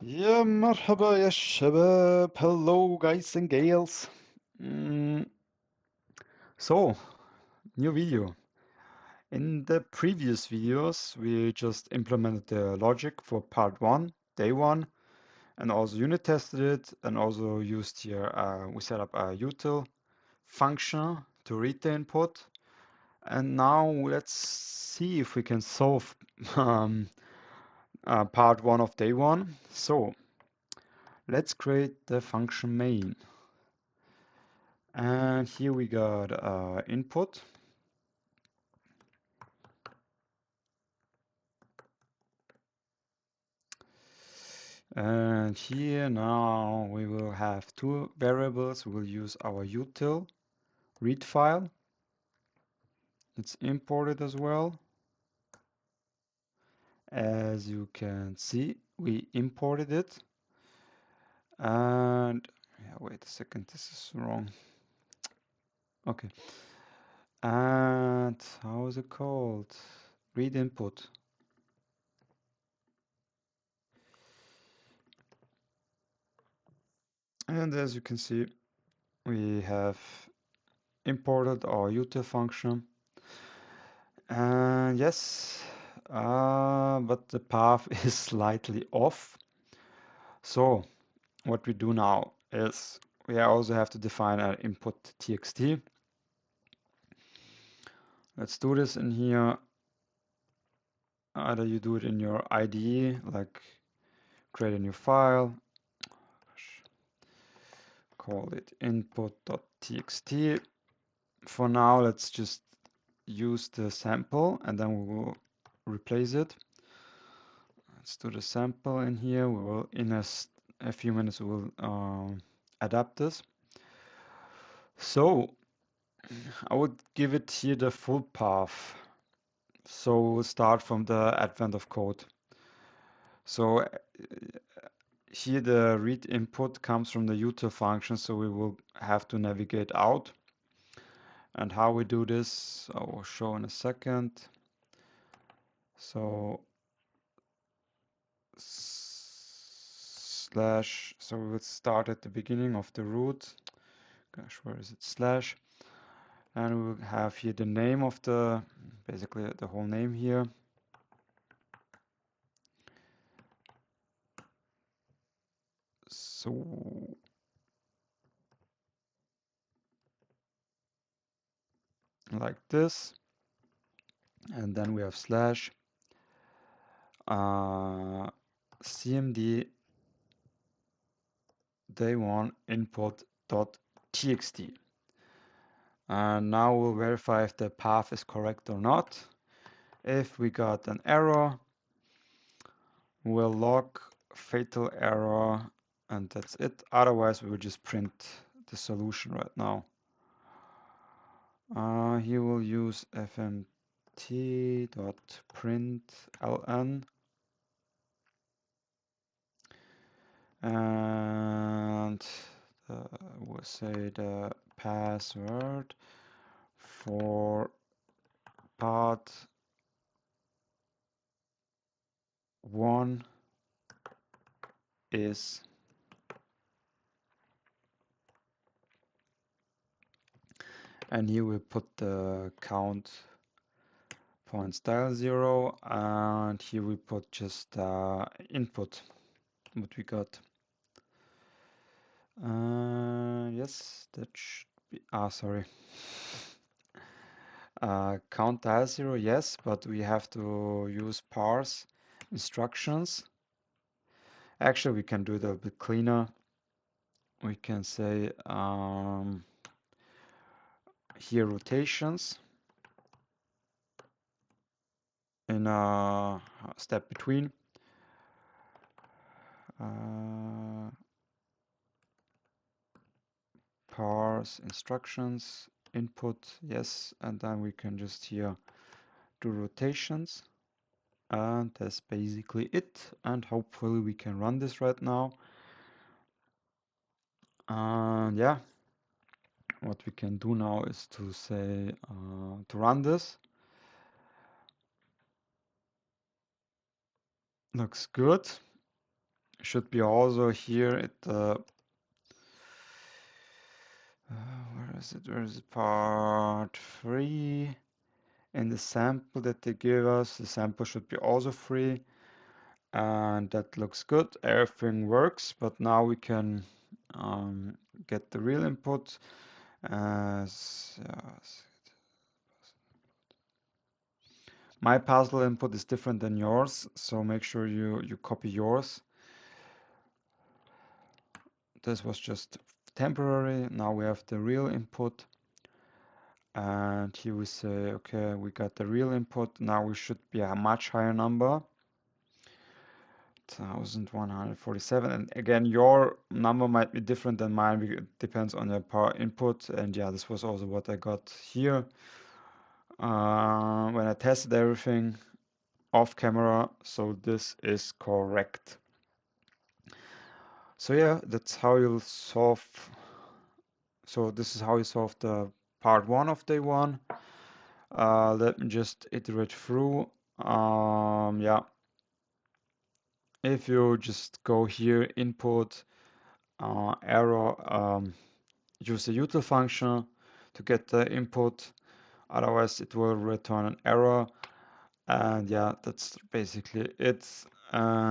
يا مرحبا يا شباب. Hello guys and gals. Mm, so, new video. In the previous videos, we just implemented the logic for part 1, day 1, and also unit tested it, and also used here, we set up a util function to read the input. And now let's see if we can solve um, part 1 of day 1. So, let's create the function main. And here we got input. And here now we will have two variables. We will use our util read file. It's imported as well. As you can see, we imported it. And yeah, wait a second, this is wrong. Okay. And how is it called? Read input. And as you can see, we have imported our util function. And yes, but the path is slightly off. So what we do now is we also have to define an input txt. Let's do this in here. Either you do it in your IDE, like create a new file, call it input.txt. For now, let's just use the sample and then we will replace it. Let's do the sample in here. We will, in a few minutes, we will adapt this. So I would give it here the full path. So we'll start from the advent of code. So here the read input comes from the util function, so we will have to navigate out. And how we do this, I will show in a second. So slash, so we will start at the beginning of the root. Gosh, where is it? Slash. And we will have here the name of basically the whole name here. So like this. And then we have slash cmd day1 input.txt. And now we'll verify if the path is correct or not. If we got an error, we'll log fatal error, and that's it. Otherwise, we will just print the solution right now. Here we'll use fmt.println, and we'll say the password for part 1 is, and here we put the count point style 0, and here we put just input what we got. Yes, that should be, sorry. Count dial 0, yes, but we have to use parse instructions. Actually, we can do it a bit cleaner. We can say here rotations in a step between. Parse instructions, input, yes, and then we can just here do rotations. And that's basically it. And hopefully we can run this right now. And yeah, what we can do now is to say to run this. Looks good. should be also here at the where is it? Where is it? Part 3 in the sample that they give us. The sample should be also free, and that looks good. Everything works, but now we can get the real input as my puzzle input is different than yours, so make sure you copy yours. This was just temporary. Now we have the real input, and here we say, okay, we got the real input. Now we should be a much higher number, 1147. And again, your number might be different than mine. It depends on your power input. And yeah, this was also what I got here when I tested everything off camera. So this is correct. So yeah, that's how you'll solve. So this is how you solve the part 1 of day 1. Let me just iterate through. Yeah, if you just go here, input, error, use the util function to get the input. Otherwise, it will return an error. And yeah, that's basically it.